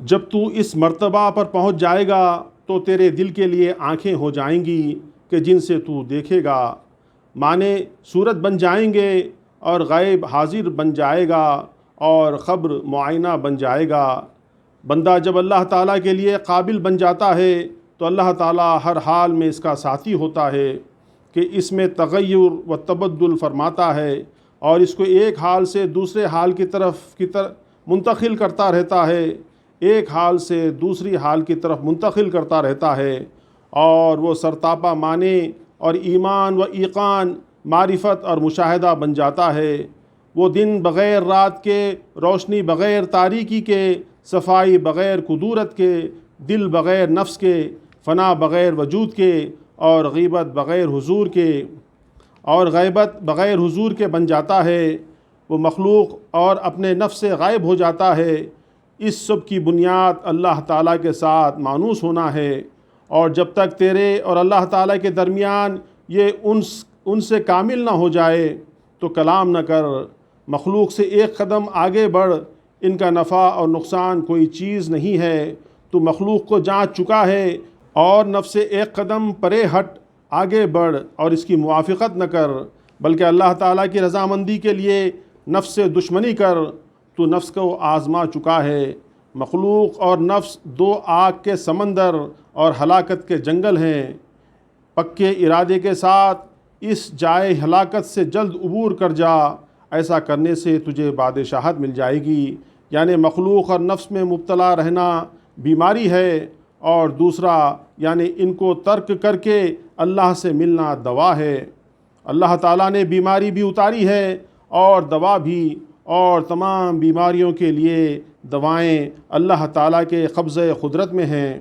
جب تو اس مرتبہ پر پہنچ جائے گا تو تیرے دل کے لیے آنکھیں ہو جائیں گی کہ جن سے تو دیکھے گا، معنی صورت بن جائیں گے اور غیب حاضر بن جائے گا اور خبر معائنہ بن جائے گا۔ بندہ جب اللہ تعالیٰ کے لیے قابل بن جاتا ہے تو اللہ تعالیٰ ہر حال میں اس کا ساتھی ہوتا ہے کہ اس میں تغیر و تبدل فرماتا ہے اور اس کو ایک حال سے دوسرے حال کی طرف منتقل کرتا رہتا ہے، ایک حال سے دوسری حال کی طرف منتقل کرتا رہتا ہے، اور وہ سرتاپا معنی اور ایمان و ایقان، معرفت اور مشاہدہ بن جاتا ہے۔ وہ دن بغیر رات کے، روشنی بغیر تاریکی کے، صفائی بغیر کدورت کے، دل بغیر نفس کے، فنا بغیر وجود کے، اور غیبت بغیر حضور کے بن جاتا ہے۔ وہ مخلوق اور اپنے نفس سے غائب ہو جاتا ہے۔ اس سب کی بنیاد اللہ تعالیٰ کے ساتھ مانوس ہونا ہے، اور جب تک تیرے اور اللہ تعالیٰ کے درمیان یہ ان سے کامل نہ ہو جائے تو کلام نہ کر، مخلوق سے ایک قدم آگے بڑھ، ان کا نفع اور نقصان کوئی چیز نہیں ہے۔ تو مخلوق کو جانچ چکا ہے، اور نفس سے ایک قدم پرے ہٹ، آگے بڑھ اور اس کی موافقت نہ کر، بلکہ اللہ تعالیٰ کی رضامندی کے لیے نفس سے دشمنی کر۔ تو نفس کو آزما چکا ہے۔ مخلوق اور نفس دو آگ کے سمندر اور ہلاکت کے جنگل ہیں۔ پکے ارادے کے ساتھ اس جائے ہلاکت سے جلد عبور کر جا، ایسا کرنے سے تجھے بادشاہت مل جائے گی۔ یعنی مخلوق اور نفس میں مبتلا رہنا بیماری ہے، اور دوسرا یعنی ان کو ترک کر کے اللہ سے ملنا دوا ہے۔ اللہ تعالیٰ نے بیماری بھی اتاری ہے اور دوا بھی، اور تمام بیماریوں کے لیے دوائیں اللہ تعالیٰ کے قبضہ قدرت میں ہیں،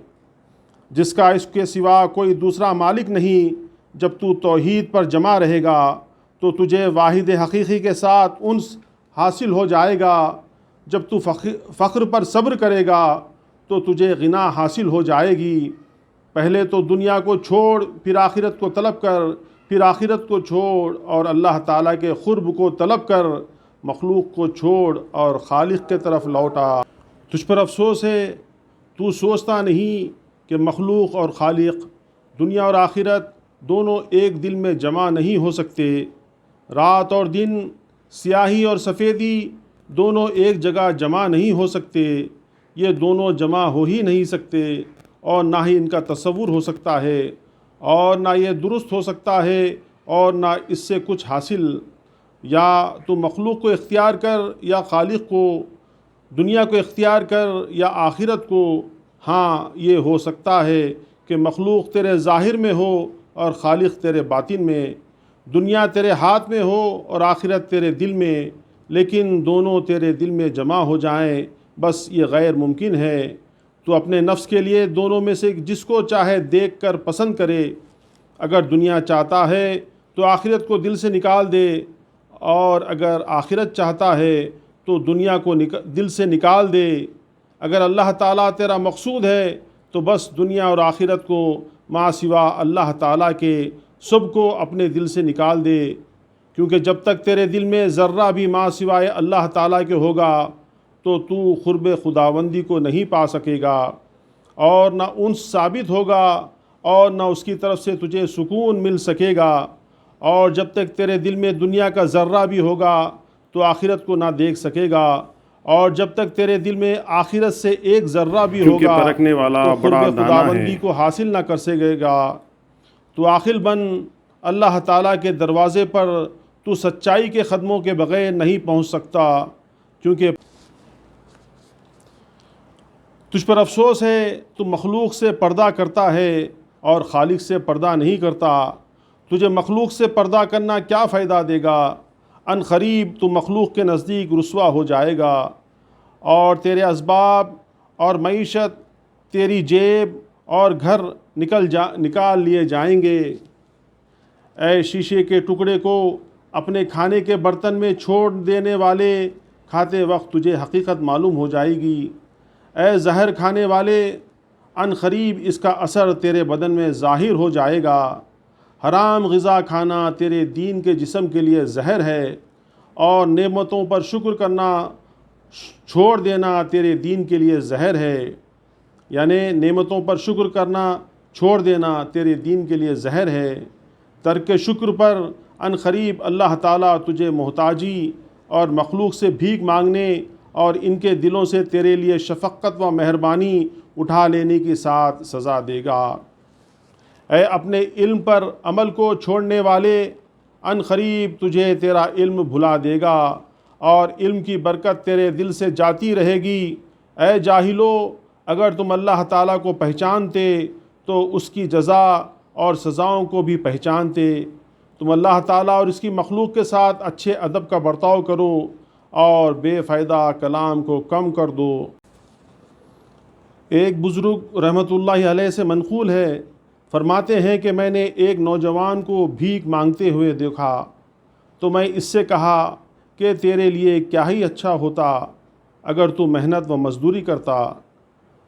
جس کا اس کے سوا کوئی دوسرا مالک نہیں۔ جب تو توحید پر جمع رہے گا تو تجھے واحد حقیقی کے ساتھ انس حاصل ہو جائے گا۔ جب تو فقر پر صبر کرے گا تو تجھے غنا حاصل ہو جائے گی۔ پہلے تو دنیا کو چھوڑ، پھر آخرت کو طلب کر، پھر آخرت کو چھوڑ اور اللہ تعالیٰ کے قرب کو طلب کر، مخلوق کو چھوڑ اور خالق کے طرف لوٹا۔ تجھ پر افسوس ہے، تو سوچتا نہیں کہ مخلوق اور خالق، دنیا اور آخرت دونوں ایک دل میں جمع نہیں ہو سکتے۔ رات اور دن، سیاہی اور سفیدی دونوں ایک جگہ جمع نہیں ہو سکتے۔ یہ دونوں جمع ہو ہی نہیں سکتے، اور نہ ہی ان کا تصور ہو سکتا ہے، اور نہ یہ درست ہو سکتا ہے، اور نہ اس سے کچھ حاصل۔ یا تو مخلوق کو اختیار کر یا خالق کو، دنیا کو اختیار کر یا آخرت کو۔ ہاں، یہ ہو سکتا ہے کہ مخلوق تیرے ظاہر میں ہو اور خالق تیرے باطن میں، دنیا تیرے ہاتھ میں ہو اور آخرت تیرے دل میں، لیکن دونوں تیرے دل میں جمع ہو جائیں، بس یہ غیر ممکن ہے۔ تو اپنے نفس کے لیے دونوں میں سے جس کو چاہے دیکھ کر پسند کرے۔ اگر دنیا چاہتا ہے تو آخرت کو دل سے نکال دے، اور اگر آخرت چاہتا ہے تو دنیا کو دل سے نکال دے۔ اگر اللہ تعالیٰ تیرا مقصود ہے تو بس دنیا اور آخرت کو ما سوا اللہ تعالیٰ کے سب کو اپنے دل سے نکال دے، کیونکہ جب تک تیرے دل میں ذرہ بھی ما سوائے اللہ تعالیٰ کے ہوگا تو قرب خداوندی کو نہیں پا سکے گا، اور نہ انس ثابت ہوگا، اور نہ اس کی طرف سے تجھے سکون مل سکے گا۔ اور جب تک تیرے دل میں دنیا کا ذرہ بھی ہوگا تو آخرت کو نہ دیکھ سکے گا، اور جب تک تیرے دل میں آخرت سے ایک ذرہ بھی ہوگا پرکھنے والا تو بڑا قرب دانا خداوندی ہے۔ کو حاصل نہ کر سکے گا۔ تو عاقل بن، اللہ تعالیٰ کے دروازے پر تو سچائی کے قدموں کے بغیر نہیں پہنچ سکتا، کیونکہ تجھ پر افسوس ہے تو مخلوق سے پردہ کرتا ہے اور خالق سے پردہ نہیں کرتا۔ تجھے مخلوق سے پردہ کرنا کیا فائدہ دے گا؟ ان قریب تو مخلوق کے نزدیک رسوا ہو جائے گا، اور تیرے اسباب اور معیشت، تیری جیب اور گھر نکال لیے جائیں گے۔ اے شیشے کے ٹکڑے کو اپنے کھانے کے برتن میں چھوڑ دینے والے، کھاتے وقت تجھے حقیقت معلوم ہو جائے گی۔ اے زہر کھانے والے، ان قریب اس کا اثر تیرے بدن میں ظاہر ہو جائے گا۔ حرام غذا کھانا تیرے دین کے جسم کے لیے زہر ہے، اور نعمتوں پر چھوڑ دینا تیرے دین کے لیے زہر ہے، یعنی نعمتوں پر شکر کرنا چھوڑ دینا تیرے دین کے لیے زہر ہے۔ ترک شکر پر ان قریب اللہ تعالیٰ تجھے محتاجی اور مخلوق سے بھیک مانگنے اور ان کے دلوں سے تیرے لیے شفقت و مہربانی اٹھا لینے کی ساتھ سزا دے گا۔ اے اپنے علم پر عمل کو چھوڑنے والے، ان قریب تجھے تیرا علم بھلا دے گا اور علم کی برکت تیرے دل سے جاتی رہے گی۔ اے جاہلو، اگر تم اللہ تعالیٰ کو پہچانتے تو اس کی جزا اور سزاؤں کو بھی پہچانتے۔ تم اللہ تعالیٰ اور اس کی مخلوق کے ساتھ اچھے ادب کا برتاؤ کرو اور بے فائدہ کلام کو کم کر دو۔ ایک بزرگ رحمۃ اللہ علیہ سے منقول ہے، فرماتے ہیں کہ میں نے ایک نوجوان کو بھیک مانگتے ہوئے دیکھا تو میں اس سے کہا کہ تیرے لیے کیا ہی اچھا ہوتا اگر تو محنت و مزدوری کرتا۔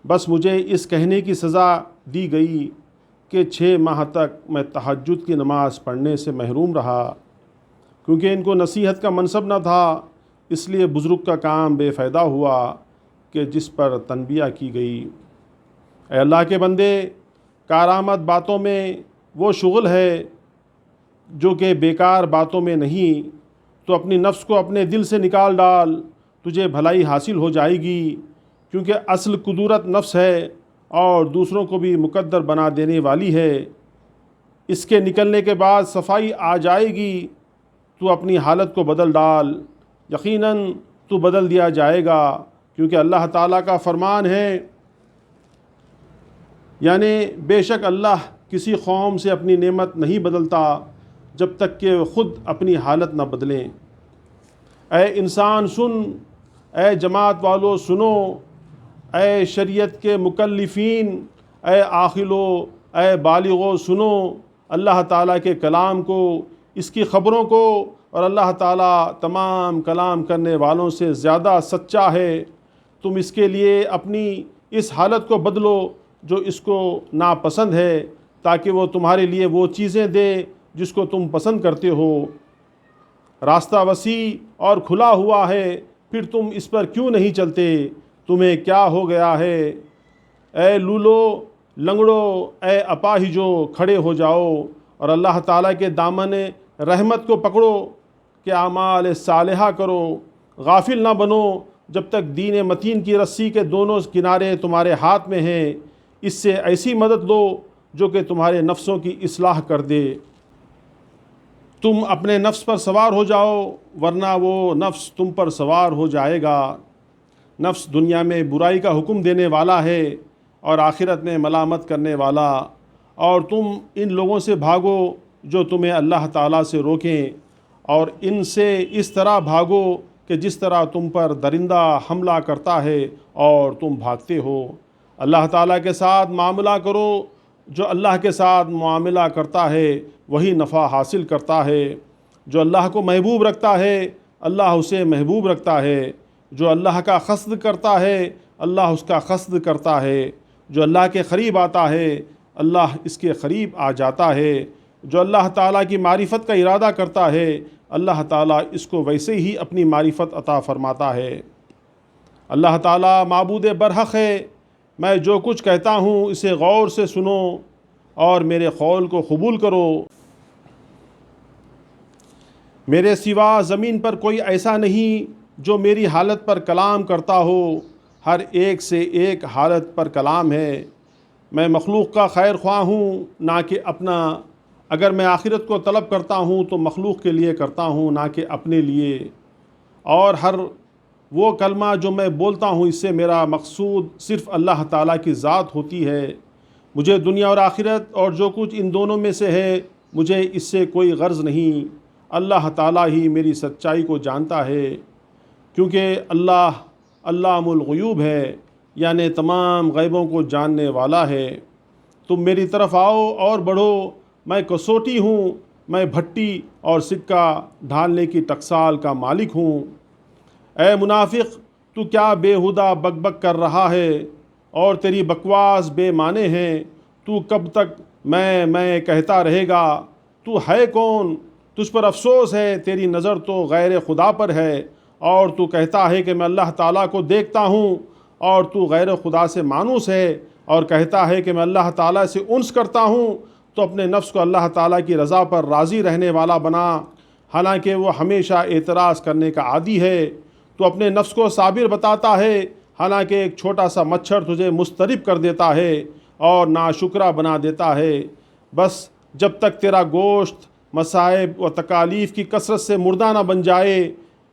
بس مجھے اس کہنے کی سزا دی گئی کہ 6 ماہ تک میں تہجد کی نماز پڑھنے سے محروم رہا، کیونکہ ان کو نصیحت کا منصب نہ تھا، اس لیے بزرگ کا کام بے فائدہ ہوا کہ جس پر تنبیہ کی گئی۔ اے اللہ کے بندے، کارآمد باتوں میں وہ شغل ہے جو کہ بیکار باتوں میں نہیں، تو اپنی نفس کو اپنے دل سے نکال ڈال، تجھے بھلائی حاصل ہو جائے گی، کیونکہ اصل قدرت نفس ہے اور دوسروں کو بھی مقدر بنا دینے والی ہے۔ اس کے نکلنے کے بعد صفائی آ جائے گی، تو اپنی حالت کو بدل ڈال، یقیناً تو بدل دیا جائے گا، کیونکہ اللہ تعالیٰ کا فرمان ہے، یعنی بے شک اللہ کسی قوم سے اپنی نعمت نہیں بدلتا جب تک کہ وہ خود اپنی حالت نہ بدلیں۔ اے انسان سن، اے جماعت والو سنو، اے شریعت کے مکلفین، اے عاقلو، اے بالغو سنو اللہ تعالیٰ کے کلام کو، اس کی خبروں کو، اور اللہ تعالیٰ تمام کلام کرنے والوں سے زیادہ سچا ہے۔ تم اس کے لیے اپنی اس حالت کو بدلو جو اس کو ناپسند ہے، تاکہ وہ تمہارے لیے وہ چیزیں دے جس کو تم پسند کرتے ہو۔ راستہ وسیع اور کھلا ہوا ہے، پھر تم اس پر کیوں نہیں چلتے؟ تمہیں کیا ہو گیا ہے؟ اے لولو، لنگڑو، اے اپاہجو، کھڑے ہو جاؤ اور اللہ تعالیٰ کے دامن رحمت کو پکڑو کہ اعمال صالحہ کرو۔ غافل نہ بنو جب تک دین متین کی رسی کے دونوں کنارے تمہارے ہاتھ میں ہیں، اس سے ایسی مدد لو جو کہ تمہارے نفسوں کی اصلاح کر دے۔ تم اپنے نفس پر سوار ہو جاؤ، ورنہ وہ نفس تم پر سوار ہو جائے گا۔ نفس دنیا میں برائی کا حکم دینے والا ہے اور آخرت میں ملامت کرنے والا، اور تم ان لوگوں سے بھاگو جو تمہیں اللہ تعالیٰ سے روکیں، اور ان سے اس طرح بھاگو کہ جس طرح تم پر درندہ حملہ کرتا ہے اور تم بھاگتے ہو۔ اللہ تعالیٰ کے ساتھ معاملہ کرو، جو اللہ کے ساتھ معاملہ کرتا ہے وہی نفع حاصل کرتا ہے۔ جو اللہ کو محبوب رکھتا ہے اللہ اسے محبوب رکھتا ہے، جو اللہ کا قصد کرتا ہے اللہ اس کا قصد کرتا ہے، جو اللہ کے قریب آتا ہے اللہ اس کے قریب آ جاتا ہے، جو اللہ تعالیٰ کی معرفت کا ارادہ کرتا ہے اللہ تعالیٰ اس کو ویسے ہی اپنی معرفت عطا فرماتا ہے۔ اللہ تعالیٰ معبود برحق ہے، میں جو کچھ کہتا ہوں اسے غور سے سنو اور میرے قول کو قبول کرو۔ میرے سوا زمین پر کوئی ایسا نہیں جو میری حالت پر کلام کرتا ہو، ہر ایک سے ایک حالت پر کلام ہے۔ میں مخلوق کا خیر خواہ ہوں نہ کہ اپنا، اگر میں آخرت کو طلب کرتا ہوں تو مخلوق کے لیے کرتا ہوں نہ کہ اپنے لیے، اور ہر وہ کلمہ جو میں بولتا ہوں اس سے میرا مقصود صرف اللہ تعالیٰ کی ذات ہوتی ہے۔ مجھے دنیا اور آخرت اور جو کچھ ان دونوں میں سے ہے مجھے اس سے کوئی غرض نہیں، اللہ تعالیٰ ہی میری سچائی کو جانتا ہے، کیونکہ اللہ علام الغیوب ہے، یعنی تمام غیبوں کو جاننے والا ہے۔ تم میری طرف آؤ اور بڑھو، میں کسوٹی ہوں، میں بھٹی اور سکہ ڈھالنے کی ٹکسال کا مالک ہوں۔ اے منافق، تو کیا بےہودہ بک بک کر رہا ہے اور تیری بکواس بے معنی ہے؟ تو کب تک میں کہتا رہے گا؟ تو ہے کون؟ تجھ پر افسوس ہے، تیری نظر تو غیر خدا پر ہے اور تو کہتا ہے کہ میں اللہ تعالیٰ کو دیکھتا ہوں، اور تو غیر خدا سے مانوس ہے اور کہتا ہے کہ میں اللہ تعالیٰ سے انس کرتا ہوں، تو اپنے نفس کو اللہ تعالیٰ کی رضا پر راضی رہنے والا بنا، حالانکہ وہ ہمیشہ اعتراض کرنے کا عادی ہے۔ تو اپنے نفس کو صابر بتاتا ہے، حالانکہ ایک چھوٹا سا مچھر تجھے مضطرب کر دیتا ہے اور ناشکرا بنا دیتا ہے۔ بس جب تک تیرا گوشت مصائب و تکالیف کی کثرت سے مردہ نہ بن جائے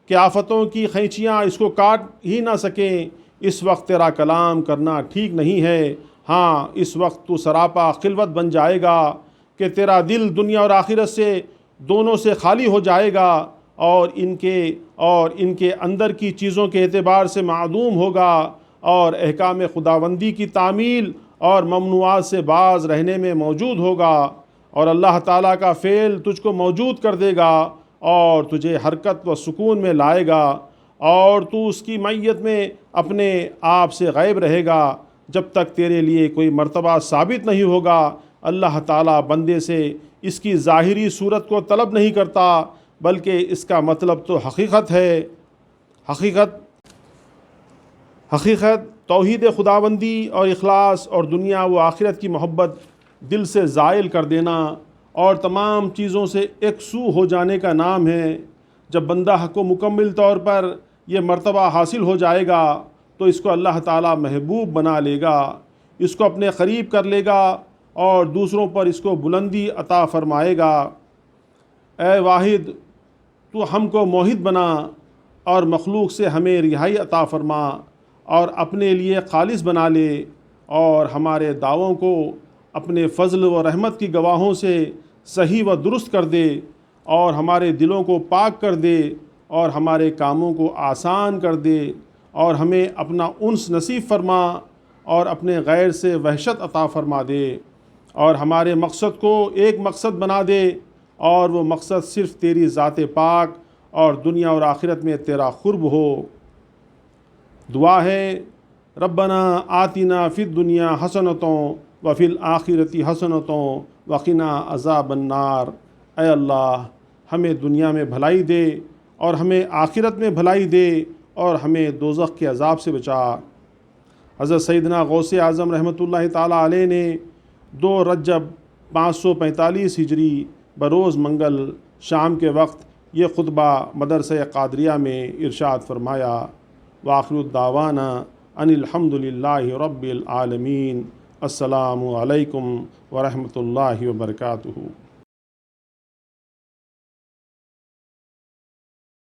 کہ آفتوں کی خینچیاں اس کو کاٹ ہی نہ سکیں، اس وقت تیرا کلام کرنا ٹھیک نہیں ہے۔ ہاں، اس وقت تو سراپا خلوت بن جائے گا کہ تیرا دل دنیا اور آخرت سے دونوں سے خالی ہو جائے گا، اور ان کے اندر کی چیزوں کے اعتبار سے معدوم ہوگا، اور احکام خداوندی کی تعمیل اور ممنوعات سے باز رہنے میں موجود ہوگا، اور اللہ تعالیٰ کا فعل تجھ کو موجود کر دے گا اور تجھے حرکت و سکون میں لائے گا، اور تو اس کی معیت میں اپنے آپ سے غائب رہے گا جب تک تیرے لیے کوئی مرتبہ ثابت نہیں ہوگا۔ اللہ تعالیٰ بندے سے اس کی ظاہری صورت کو طلب نہیں کرتا، بلکہ اس کا مطلب تو حقیقت ہے۔ حقیقت توحید خداوندی اور اخلاص اور دنیا و آخرت کی محبت دل سے زائل کر دینا اور تمام چیزوں سے ایک سو ہو جانے کا نام ہے۔ جب بندہ حق کو مکمل طور پر یہ مرتبہ حاصل ہو جائے گا تو اس کو اللہ تعالیٰ محبوب بنا لے گا، اس کو اپنے قریب کر لے گا اور دوسروں پر اس کو بلندی عطا فرمائے گا۔ اے واحد، تو ہم کو موحد بنا اور مخلوق سے ہمیں رہائی عطا فرما اور اپنے لیے خالص بنا لے، اور ہمارے دعووں کو اپنے فضل و رحمت کی گواہوں سے صحیح و درست کر دے، اور ہمارے دلوں کو پاک کر دے، اور ہمارے کاموں کو آسان کر دے، اور ہمیں اپنا انس نصیب فرما اور اپنے غیر سے وحشت عطا فرما دے، اور ہمارے مقصد کو ایک مقصد بنا دے، اور وہ مقصد صرف تیری ذات پاک اور دنیا اور آخرت میں تیرا قرب ہو۔ دعا ہے، ربنا آتنا فی الدنیا حسنۃ وفی الآخرۃ حسنۃ وقنا عذاب النار۔ اے اللہ، ہمیں دنیا میں بھلائی دے اور ہمیں آخرت میں بھلائی دے، اور ہمیں دوزخ کے عذاب سے بچا۔ حضرت سیدنا غوث اعظم رحمۃ اللہ تعالیٰ علیہ نے 2 رجب 545 ہجری بروز منگل شام کے وقت یہ خطبہ مدرسہ قادریہ میں ارشاد فرمایا۔ وآخر الدعوانا ان الحمد للہ رب العالمین۔ السلام علیکم ورحمۃ اللہ وبرکاتہ۔